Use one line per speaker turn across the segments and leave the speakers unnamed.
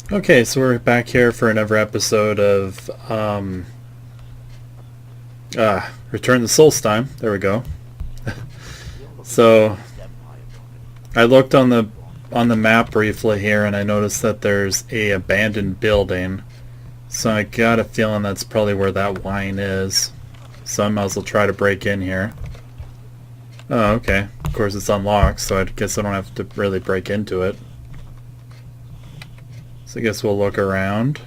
Okay, so we're back here for another episode of Return to Solstheim. There we go. So I looked on the map briefly here, and I noticed that there's a abandoned building. So I got a feeling that's probably where that wine is. So I might as well try to break in here. Oh, okay. Of course it's unlocked, so I guess I don't have to really break into it. So I guess we'll look around.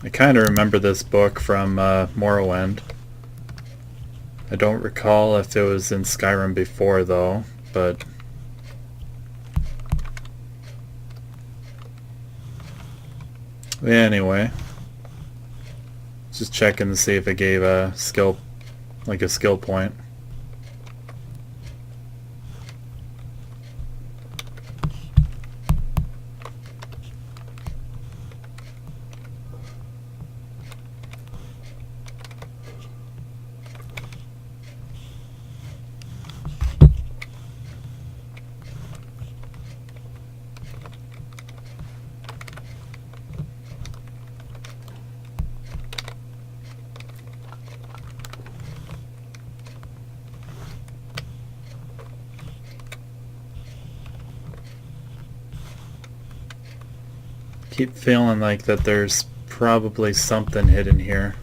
I kind of remember this book from Morrowind. I don't recall if it was in Skyrim before though, but anyway, just checking to see if it gave a skill, like a skill point. Keep feeling like that there's probably something hidden here.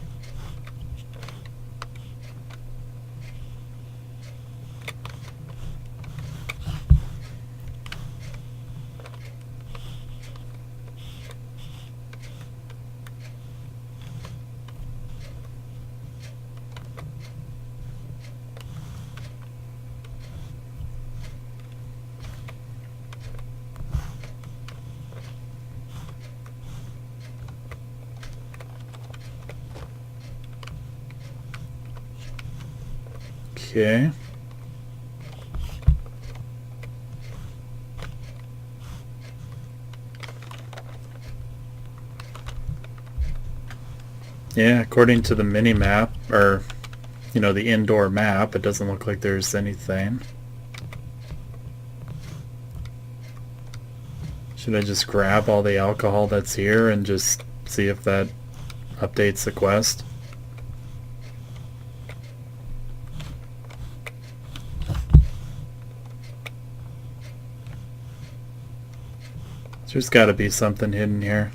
Okay. Yeah, according to the mini map, or the indoor map, it doesn't look like there's anything. Should I just grab all the alcohol that's here and just see if that updates the quest? There's gotta be something hidden here.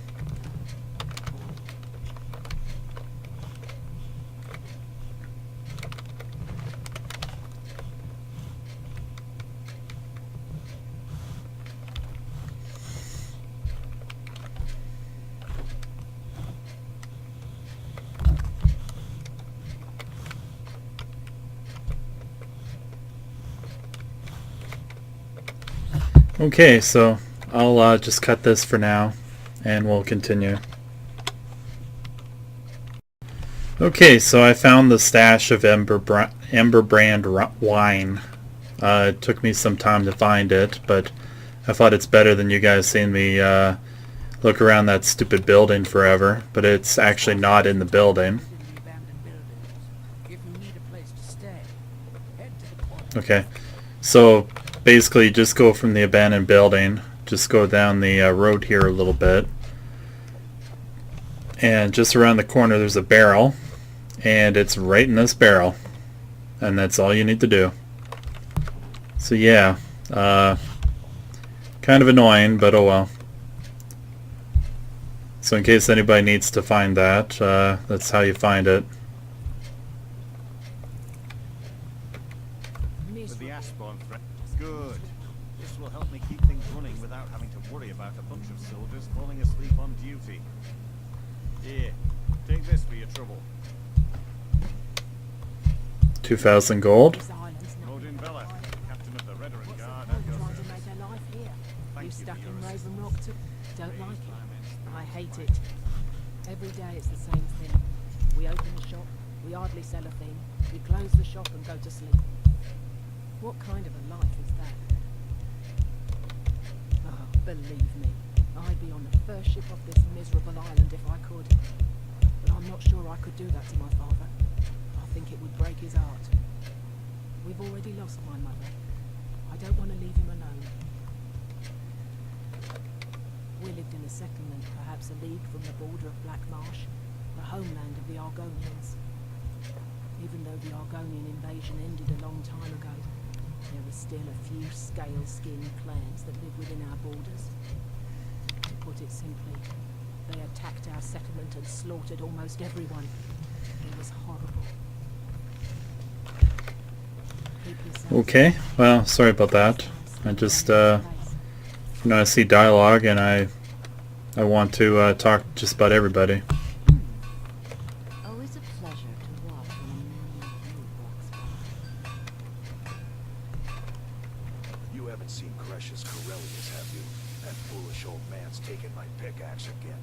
Okay, so I'll just cut this for now, and we'll continue. Okay, so I found the stash of Ember Brand wine. It took me some time to find it, but I thought it's better than you guys seeing me look around that stupid building forever. But it's actually not in the building. Okay, so basically just go from the abandoned building, just go down the road here a little bit, and just around the corner there's a barrel, and it's right in this barrel, and that's all you need to do. So yeah, kind of annoying, but oh well. So in case anybody needs to find that, that's how you find it.
Good. This will help me keep things running without having to worry about a bunch of soldiers falling asleep on duty. Here, take this for your trouble.
2,000 gold.
Bella, captain of the Ravenrock Guard, at your service.
You stuck in Ravenrock too? Don't like it. I hate it. Every day it's the same thing. We open the shop, we hardly sell a thing. We close the shop and go to sleep. What kind of a life is that? Oh, believe me, I'd be on the first ship off this miserable island if I could. But I'm not sure I could do that to my father. I think it would break his heart. We've already lost my mother. I don't want to leave him alone. We lived in a settlement, perhaps a league from the border of Black Marsh, the homeland of the Argonians. Even though the Argonian invasion ended a long time ago, there are still a few scale-skinned clans that live within our borders. To put it simply, they attacked our settlement and slaughtered almost everyone. It was horrible. Keep yourself
Okay, well, sorry about that. I just, I see dialogue and I want to talk to just about everybody.
Always a pleasure to watch when a man like you walks by.
You haven't seen Crush's Corellius, have you? That foolish old man's taken my pickaxe again.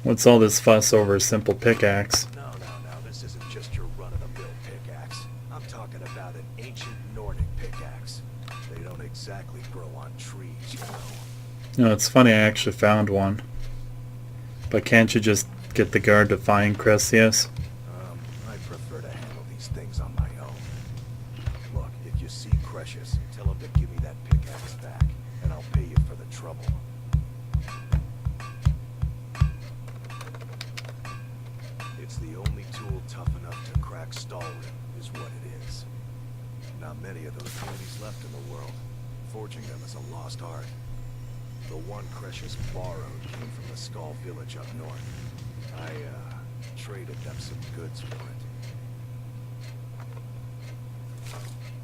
What's all this fuss over a simple pickaxe?
No, this isn't just your run-of-the-mill pickaxe. I'm talking about an ancient Nordic pickaxe. They don't exactly grow on trees, you know.
No, it's funny, I actually found one. But can't you just get the guard to find Cressius?
I prefer to handle these things on my own. Look, if you see Crush's, tell him to give me that pickaxe back, and I'll pay you for the trouble. It's the only tool tough enough to crack Stalrim, is what it is. Not many of those beauties left in the world. Forging them is a lost art. The one Crush's borrowed came from the Skull village up north. I, traded them some goods for it.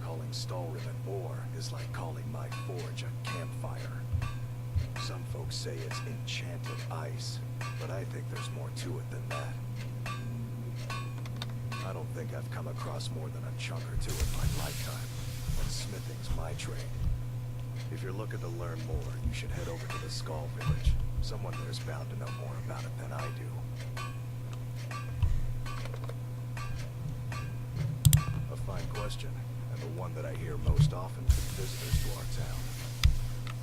Calling Stalrim an ore is like calling my forge a campfire. Some folks say it's enchanted ice, but I think there's more to it than that. I don't think I've come across more than a chunk or two in my lifetime, and smithing's my trade. If you're looking to learn more, you should head over to the Skull village. Someone there's bound to know more about it than I do. A fine question, and the one that I hear most often from visitors to our town.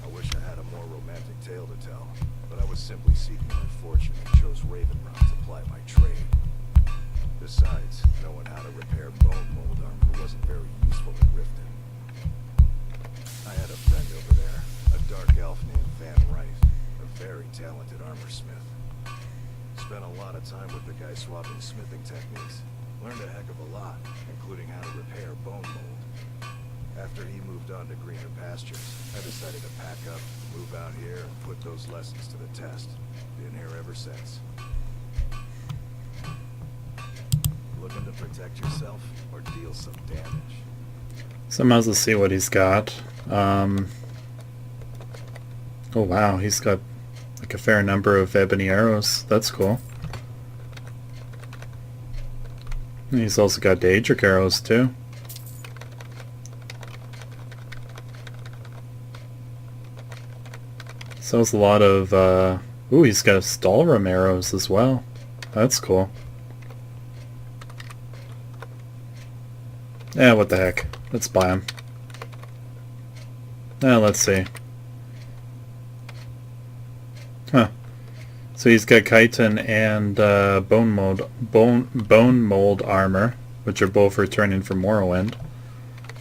I wish I had a more romantic tale to tell, but I was simply seeking my fortune and chose Ravenrock to ply my trade. Besides, knowing how to repair bone mold armor wasn't very useful in Riften. I had a friend over there, a dark elf named Van Wright, a very talented armorsmith. Spent a lot of time with the guy swapping smithing techniques. Learned a heck of a lot, including how to repair bone mold. After he moved on to greener pastures, I decided to pack up, move out here, and put those lessons to the test. Been here ever since. Looking to protect yourself or deal some damage?
So I might as well see what he's got. Oh wow, he's got like a fair number of ebony arrows. That's cool. And he's also got Daedric arrows too. Sells a lot of, ooh, he's got Stalrim arrows as well. That's cool. Yeah, what the heck. Let's buy them. Now, let's see. Huh. So he's got chitin and bone mold armor, which are both returning from Morrowind,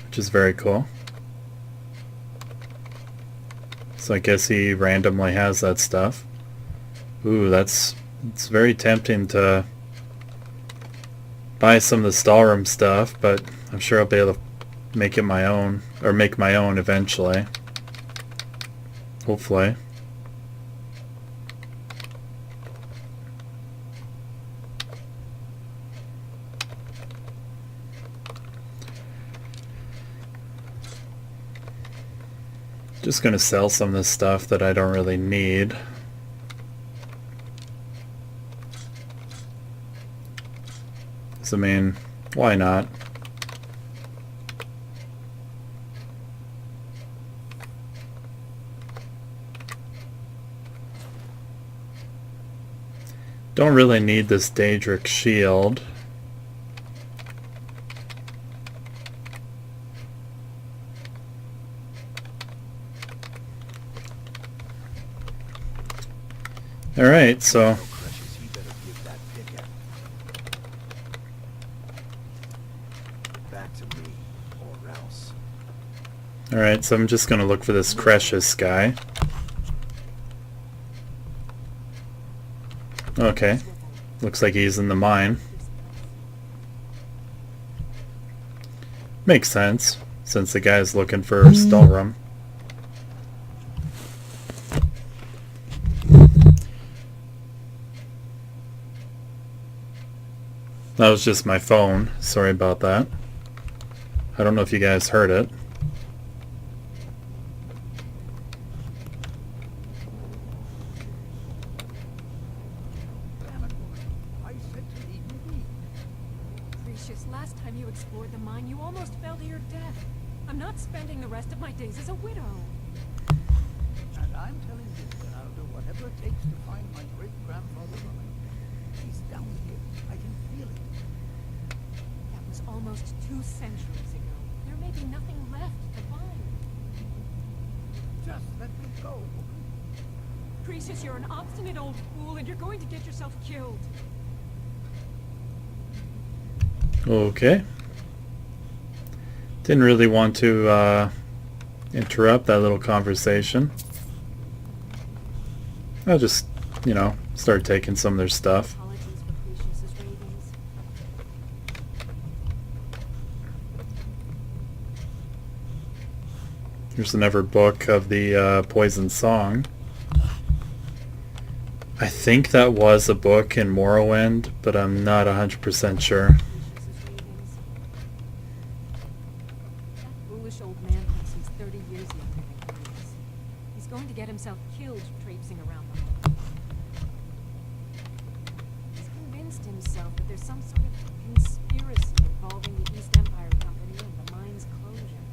which is very cool. So I guess he randomly has that stuff. Ooh, it's very tempting to buy some of the Stalrim stuff, but I'm sure I'll be able to make it my own, or make my own eventually. Hopefully. Just gonna sell some of this stuff that I don't really need. So, I mean, why not? Don't really need this Daedric shield. Alright, so
Back to me, or or else.
Alright, so I'm just gonna look for this Cretius guy. Okay. Looks like he's in the mine. Makes sense, since the guy's looking for Stalrum. That was just my phone. Sorry about that. I don't know if you guys heard it.
Precious, last time you explored the mine, you almost fell to your death. I'm not spending the rest of my days as a widow.
And I'm telling you that I'll do whatever it takes to find my great-grandfather Robin. He's down here. I can feel it.
That was almost 2 centuries ago. There may be nothing left to find.
Just let me go.
Precious, you're an obstinate old fool, and you're going to get yourself killed.
Okay. Didn't really want to interrupt that little conversation. I'll just, you know, start taking some of their stuff.
Apologies for Precious's ravings.
Here's another book of the Poison Song. I think that was a book in Morrowind, but I'm not 100% sure.
Precious's ravings. That foolish old man thinks he's 30 years younger than he is. He's going to get himself killed traipsing around the hall. He's convinced himself that there's some sort of conspiracy involving the East Empire Company and the mine's closure.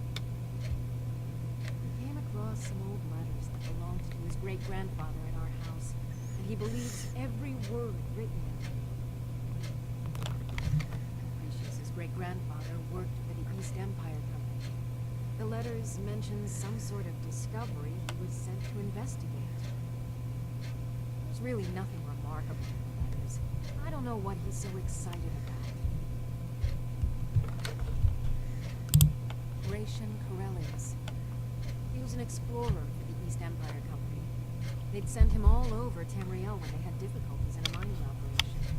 He came across some old letters that belonged to his great-grandfather in our house, and he believes every word written in them. Precious's great-grandfather worked for the East Empire Company. The letters mention some sort of discovery he was sent to investigate. There's really nothing remarkable in the letters. I don't know what he's so excited about. Gratian Corellius. He was an explorer for the East Empire Company. They'd send him all over Tamriel when they had difficulties in a mining operation.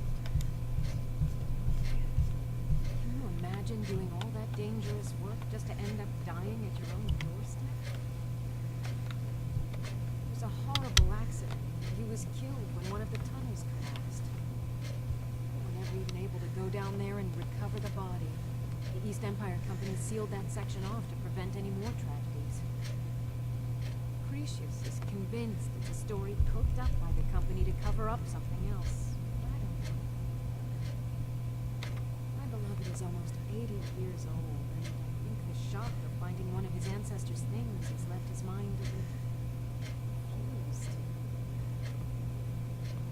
Can you imagine doing all that dangerous work just to end up dying at your own doorstep? It was a horrible accident. He was killed when one of the tunnels collapsed. They were never even able to go down there and recover the body. The East Empire Company sealed that section off to prevent any more tragedies. Precious is convinced it's a story cooked up by the company to cover up something else. I don't know. My beloved is almost 80 years old, and I think the shock of finding one of his ancestors' things has left his mind a bit confused.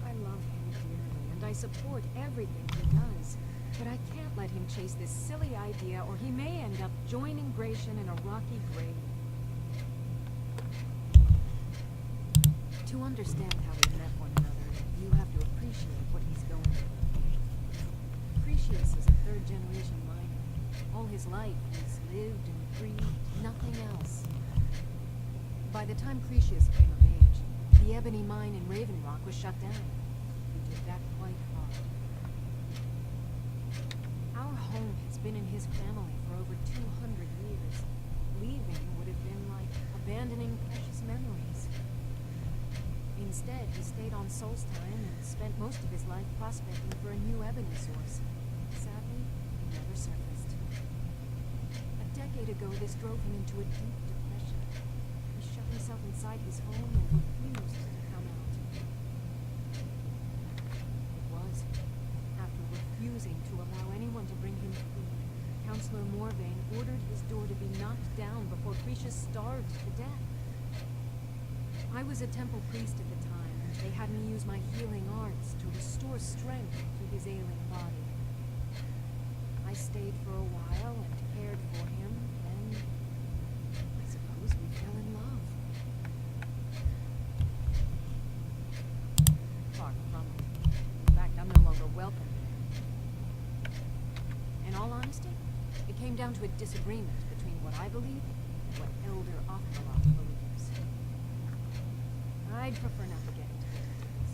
I love him dearly, and I support everything he does. But I can't let him chase this silly idea, or he may end up joining Gratian in a rocky grave. To understand how we met one another, you have to appreciate what he's going through. Precious is a third-generation miner. All his life, he's lived and breathed nothing else. By the time Precious came of age, the ebony mine in Ravenrock was shut down. He did that quite hard. Our home has been in his family for over 200 years. Leaving would have been like abandoning precious memories. Instead, he stayed on Solstheim and spent most of his life prospecting for a new ebony source. Sadly, he never surfaced. A decade ago, this drove him into a deep depression. He shut himself inside his home and refused to come out. It was after refusing to allow anyone to bring him food, Counselor Morvain ordered his door to be knocked down before Precious starved to death. I was a temple priest at the time, and they had me use my healing arts to restore strength to his ailing body. I stayed for a while and cared for him, then I suppose we fell in love. Far from it. In fact, I'm no longer welcome here. In all honesty, it came down to a disagreement between what I believe, what Elder Othmarok believes. I'd prefer not to get into details,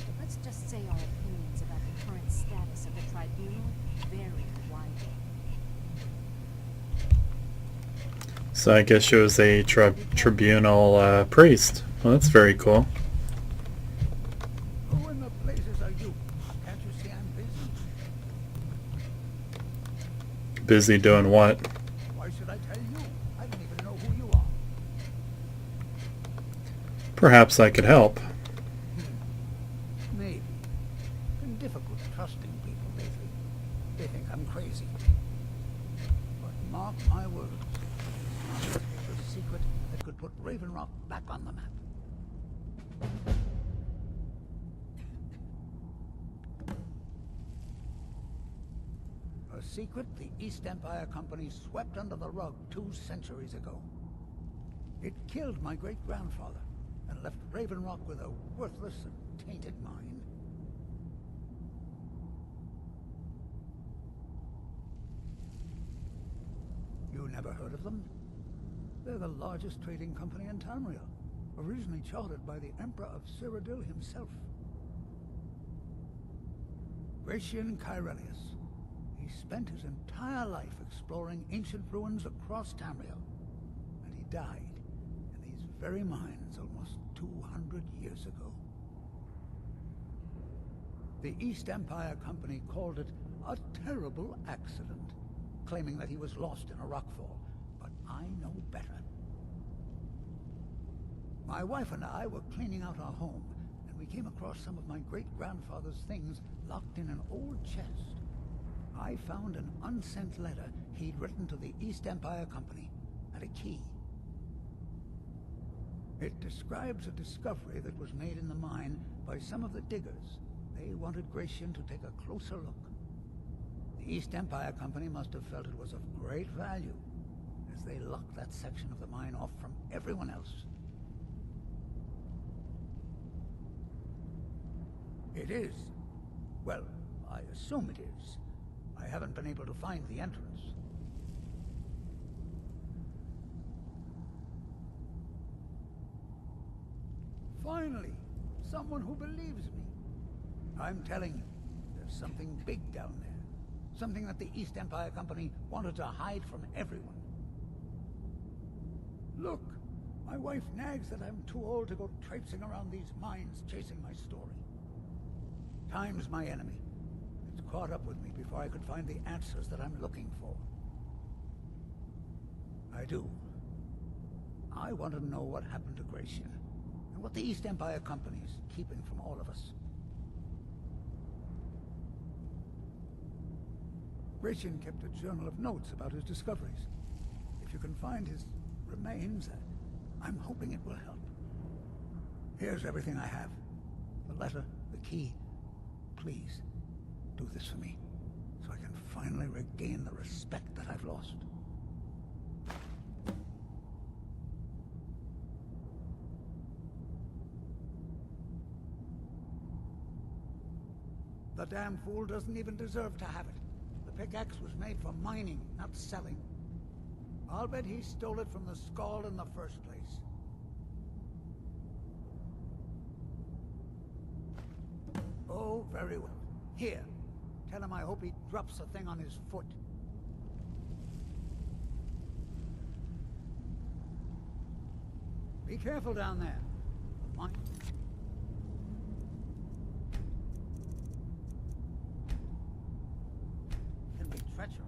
but let's just say our opinions about the current status of the tribunal vary widely.
So I guess she was a tribunal priest. Well, that's very cool.
Who in the blazes are you? Can't you see I'm busy?
Busy doing what?
Why should I tell you? I don't even know who you are.
Perhaps I could help.
Maybe. Been difficult trusting people lately. They think I'm crazy. But mark my words. It was a secret that could put Ravenrock back on the map. A secret the East Empire Company swept under the rug 2 centuries ago. It killed my great-grandfather and left Ravenrock with a worthless and tainted mine. You never heard of them? They're the largest trading company in Tamriel, originally chartered by the Emperor of Cyrodiil himself. Gratian Kyrelius. He spent his entire life exploring ancient ruins across Tamriel, and he died in these very mines almost 200 years ago. The East Empire Company called it a terrible accident, claiming that he was lost in a rockfall, but I know better. My wife and I were cleaning out our home, and we came across some of my great-grandfather's things locked in an old chest. I found an unsent letter he'd written to the East Empire Company, and a key. It describes a discovery that was made in the mine by some of the diggers. They wanted Gratian to take a closer look. The East Empire Company must have felt it was of great value, as they locked that section of the mine off from everyone else. It is. Well, I assume it is. I haven't been able to find the entrance. Finally, someone who believes me. I'm telling you, there's something big down there. Something that the East Empire Company wanted to hide from everyone. Look, my wife nags that I'm too old to go traipsing around these mines chasing my story. Time's my enemy. It's caught up with me before I could find the answers that I'm looking for. I do. I want to know what happened to Gratian, and what the East Empire Company is keeping from all of us. Gratian kept a journal of notes about his discoveries. If you can find his remains, I'm hoping it will help. Here's everything I have. The letter, the key. Please, do this for me, so I can finally regain the respect that I've lost. The damn fool doesn't even deserve to have it. The pickaxe was made for mining, not selling. I'll bet he stole it from the Skald in the first place. Oh, very well. Here, tell him I hope he drops the thing on his foot. Be careful down there. The mine can be treacherous.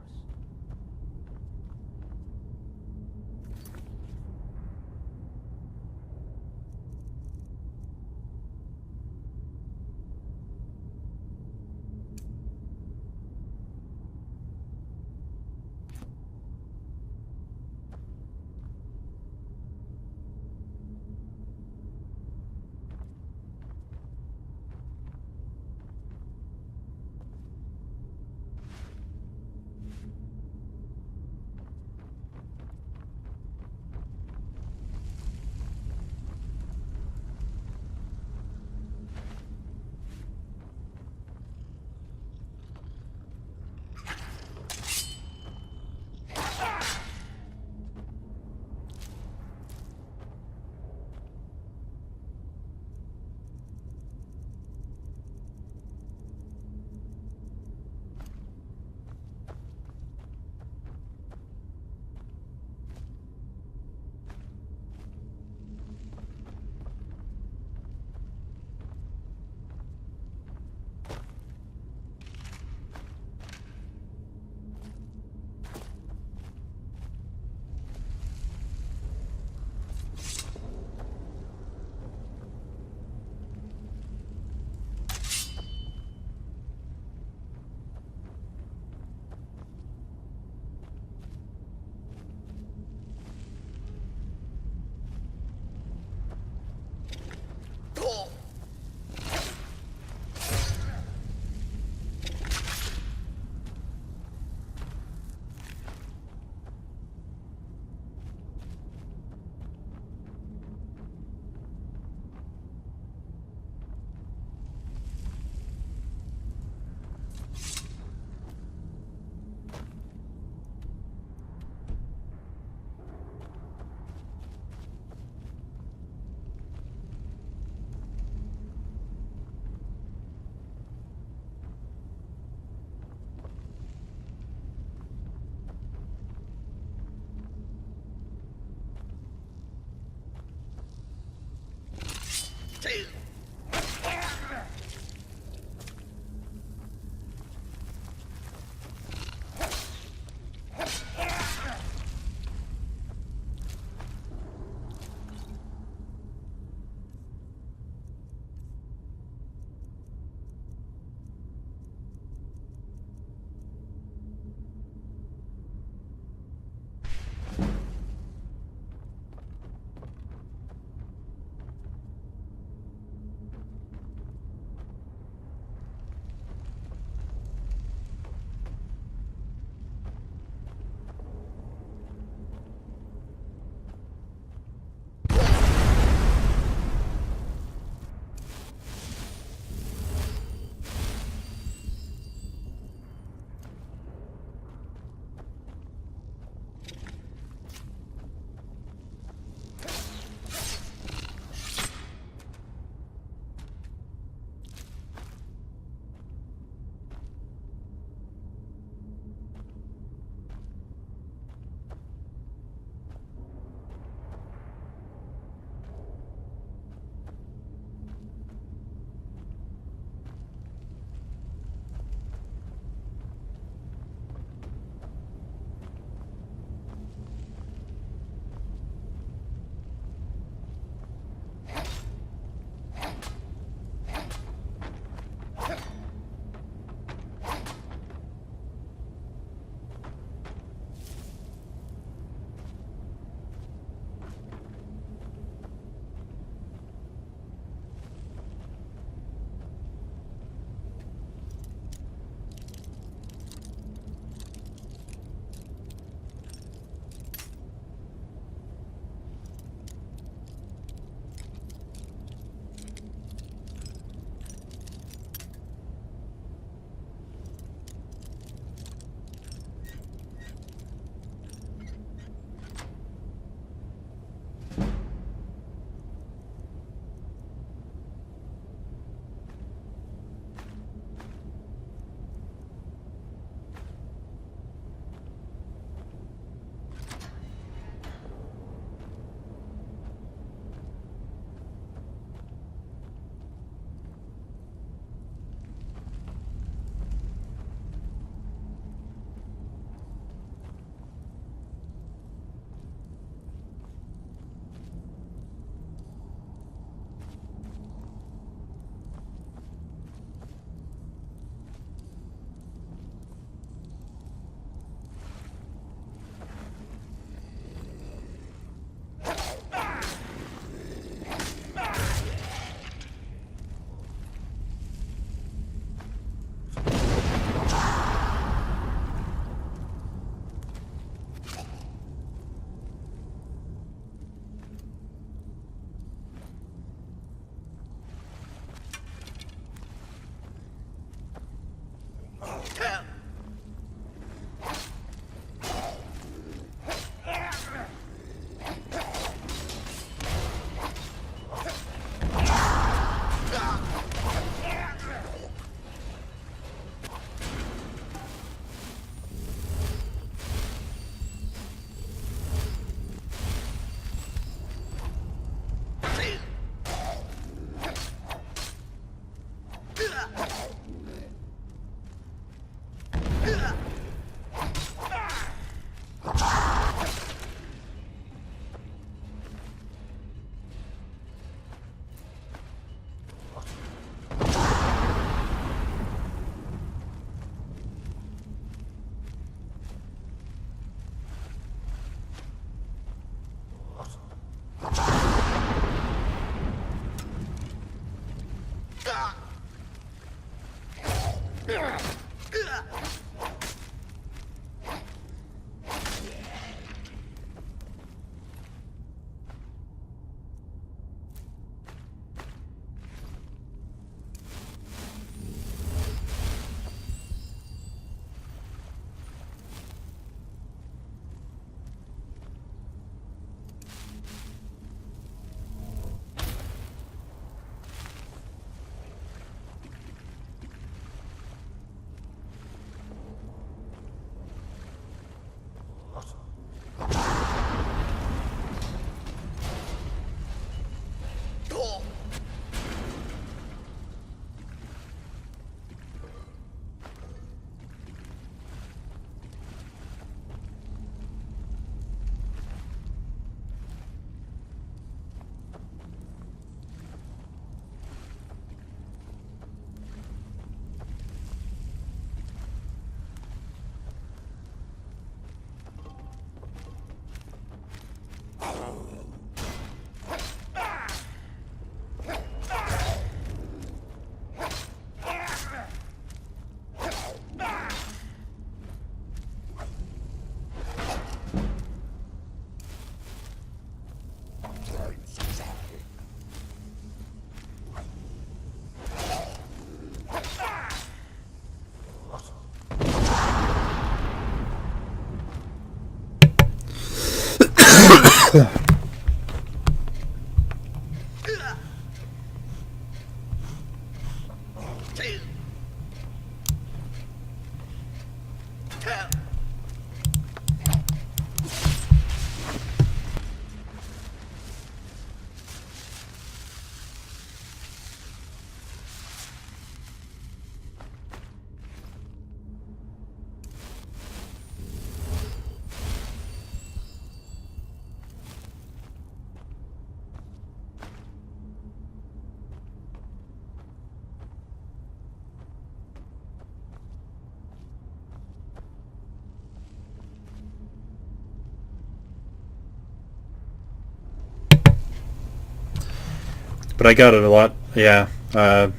But I got it a lot. Yeah, I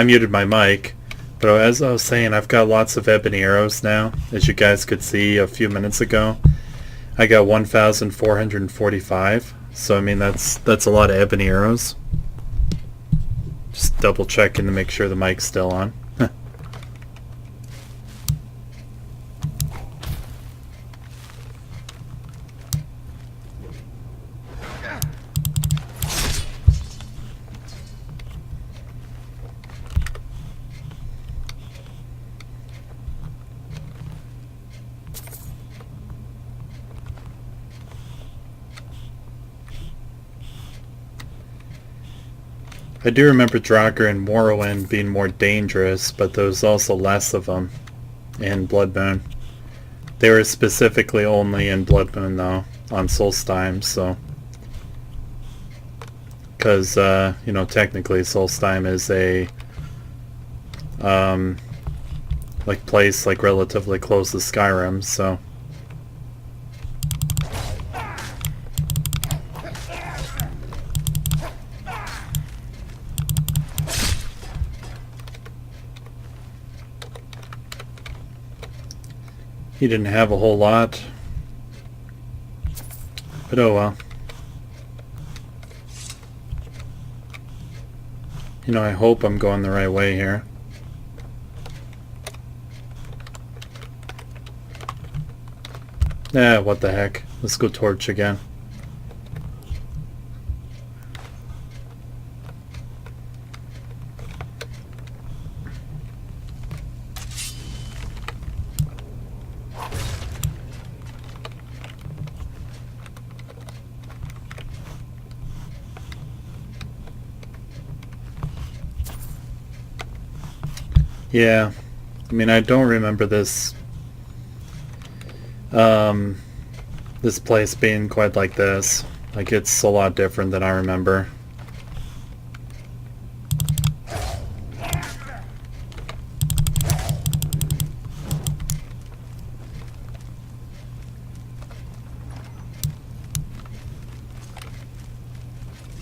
muted my mic. But as I was saying, I've got lots of ebony arrows now. As you guys could see a few minutes ago, I got 1,445. So I mean that's a lot of ebony arrows. Just double checking to make sure the mic's still on. I do remember Draugr and Morrowind being more dangerous, but there was also less of them in Blood Moon. They were specifically only in Blood Moon, though, on Solstheim, so... Because, you know, technically Solstheim is a... like, place, like, relatively close to Skyrim, so... He didn't have a whole lot, but oh well. You know, I hope I'm going the right way here. What the heck. Let's go torch again. Yeah, I mean, I don't remember this, this place being quite like this. Like, it's a lot different than I remember.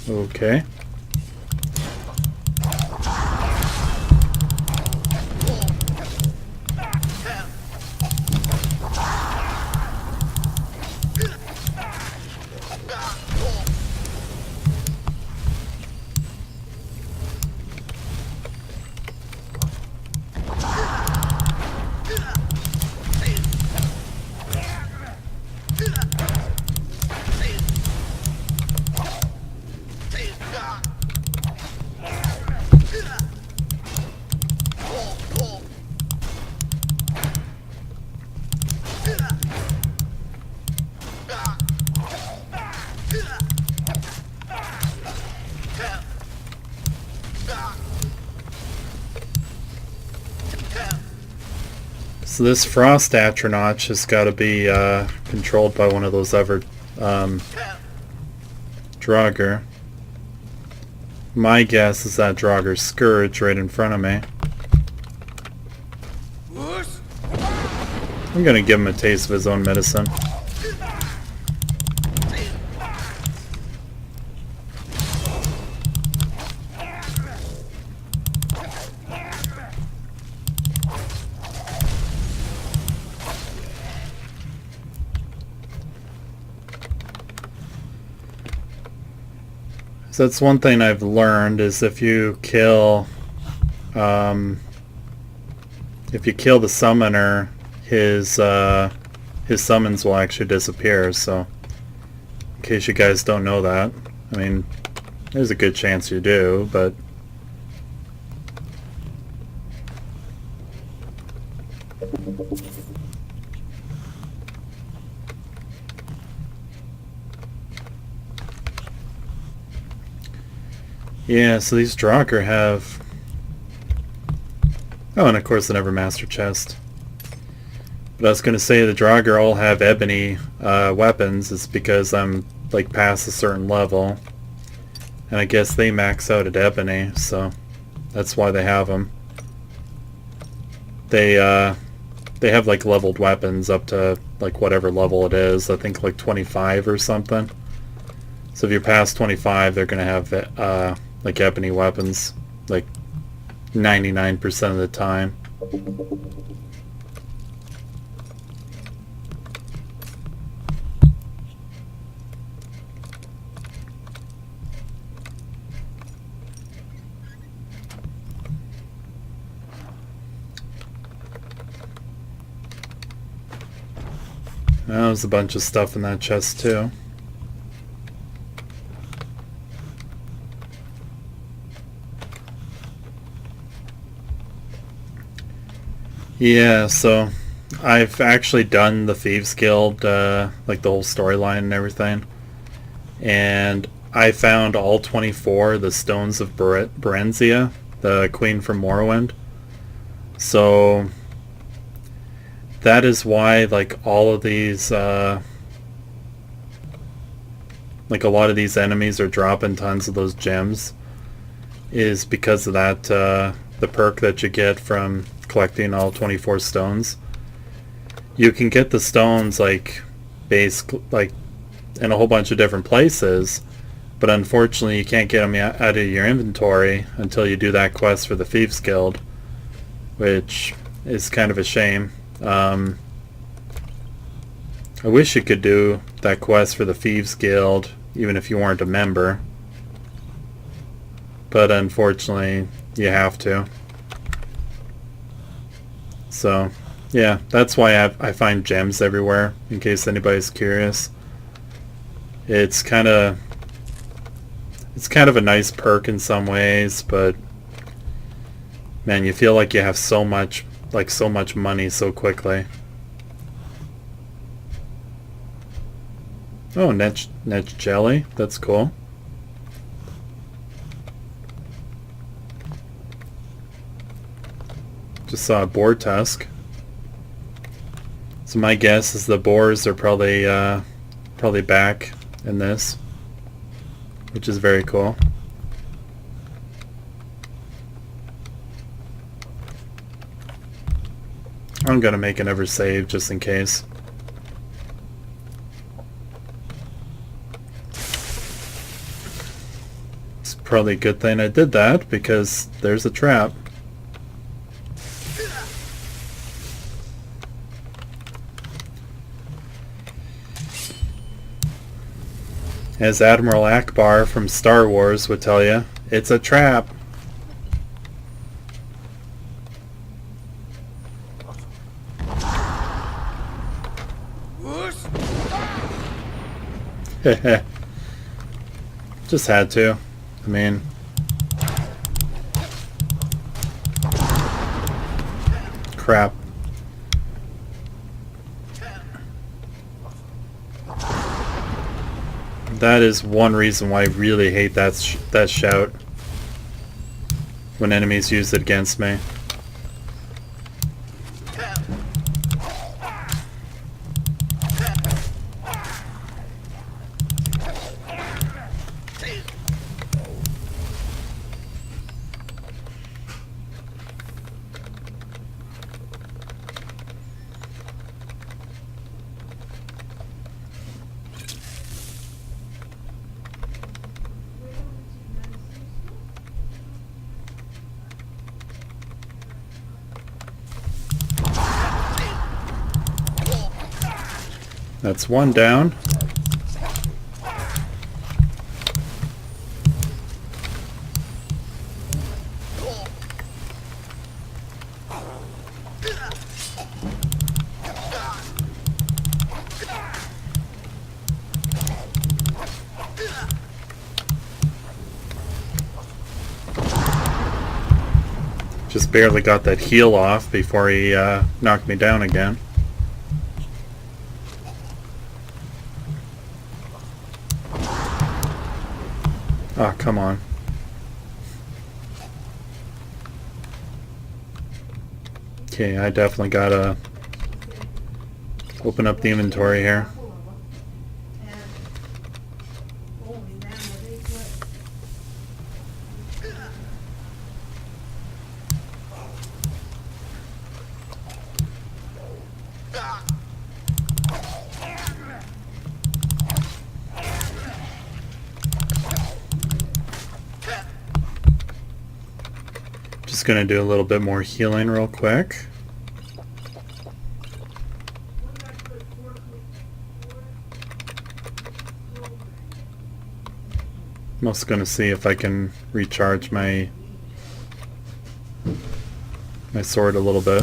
Okay. So this frost atronach has got to be controlled by one of those other Draugr. My guess is that Draugr's Scourge right in front of me. I'm gonna give him a taste of his own medicine. So that's one thing I've learned, is if you kill the summoner, his summons will actually disappear, so In case you guys don't know that. I mean, there's a good chance you do, but... Yeah, so these Draugr have... Oh, and of course the Nevermaster chest. But I was going to say the Draugr all have ebony weapons. It's because I'm like past a certain level. And I guess they max out at ebony, so that's why they have them. They have like leveled weapons up to like whatever level it is. I think like 25 or something. So if you're past 25, they're going to have like ebony weapons, like 99% of the time. There's a bunch of stuff in that chest too. Yeah, so I've actually done the Thieves Guild, like the whole storyline and everything. And I found all 24 the Stones of Berenzia, the Queen from Morrowind. So that is why like all of these like a lot of these enemies are dropping tons of those gems, is because of that the perk that you get from collecting all 24 stones. You can get the stones like like in a whole bunch of different places, but unfortunately you can't get them out of your inventory until you do that quest for the Thieves Guild, which is kind of a shame. I wish you could do that quest for the Thieves Guild even if you weren't a member, but unfortunately you have to. So yeah, that's why I find gems everywhere, in case anybody's curious. It's kind of a nice perk in some ways, but man, you feel like you have so much money so quickly. Oh, net jelly, that's cool. Just saw a boar tusk. So my guess is the boars are probably back in this, which is very cool. I'm gonna make another save just in case. It's probably a good thing I did that, because there's a trap. As Admiral Akbar from Star Wars would tell you, it's a trap. Just had to. I mean, crap. That is one reason why I really hate that shout when enemies use it against me. That's one down. Just barely got that heal off before he knocked me down again. Oh, come on. Okay, I definitely gotta open up the inventory here. Just gonna do a little bit more healing real quick. I'm also gonna see if I can recharge my sword a little bit.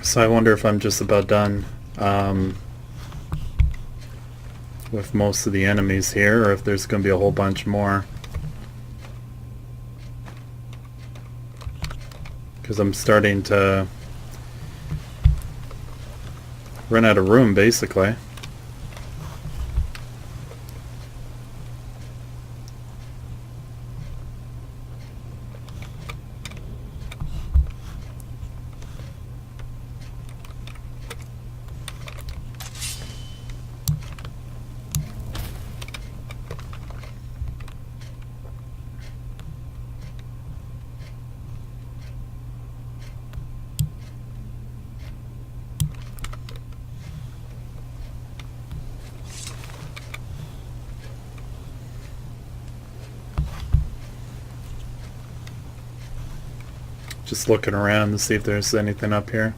So I wonder if I'm just about done with most of the enemies here, or if there's going to be a whole bunch more. Because I'm starting to run out of room, basically. Just looking around to see if there's anything up here.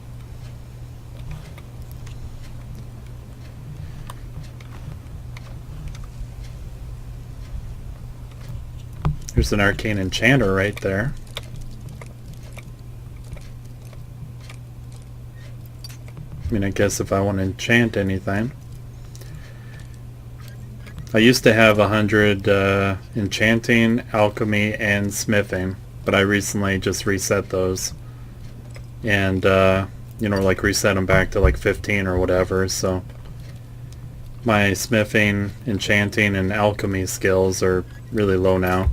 There's an arcane enchanter right there. I mean, I guess if I want to enchant anything. I used to have 100 enchanting, alchemy, and smithing. But I recently just reset those, and you know, like reset them back to like 15 or whatever. So my smithing, enchanting, and alchemy skills are really low now.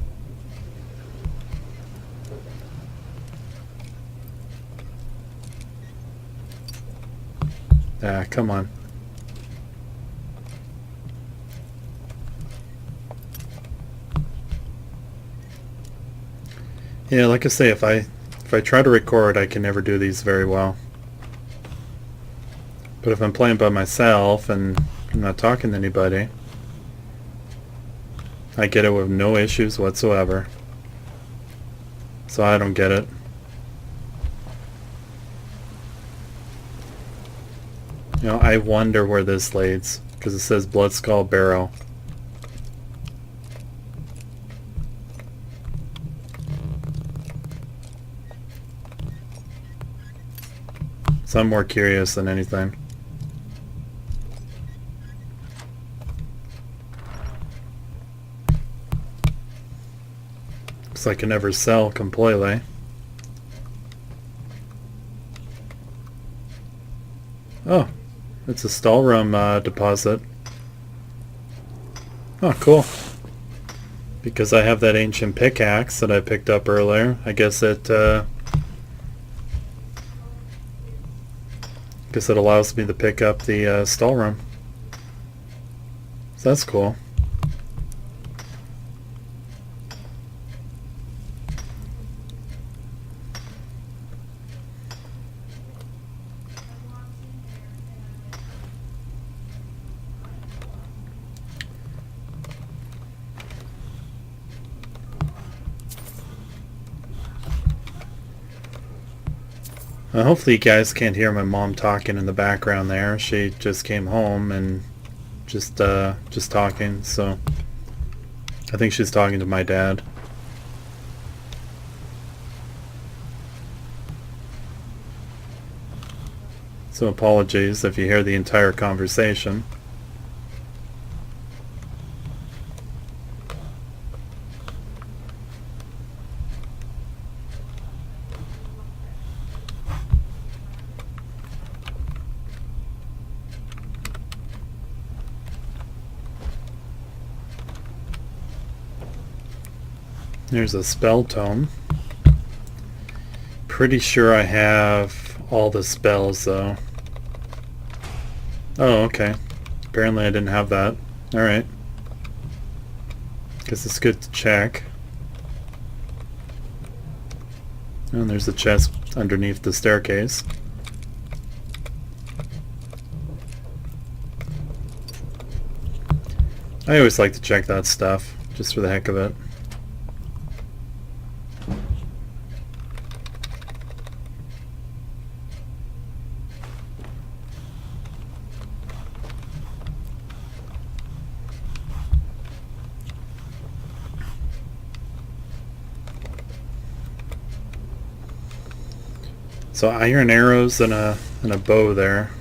Ah, come on. Yeah, like I say, if I try to record, I can never do these very well. But if I'm playing by myself and I'm not talking to anybody, I get it with no issues whatsoever. So I don't get it. You know, I wonder where this leads, because it says Blood Skull Barrow. So I'm more curious than anything. Looks like I never sell completely. Oh, it's a Solstheim deposit. Oh, cool. Because I have that ancient pickaxe that I picked up earlier, I guess it allows me to pick up the Solstheim. So that's cool. Hopefully you guys can't hear my mom talking in the background there. She just came home and just talking, so I think she's talking to my dad. So apologies if you hear the entire conversation. There's a spell tome. Pretty sure I have all the spells though. Oh, okay. Apparently I didn't have that. Alright. Guess it's good to check. And there's a chest underneath the staircase. I always like to check that stuff, just for the heck of it. So iron arrows and a bow there.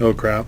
Oh crap.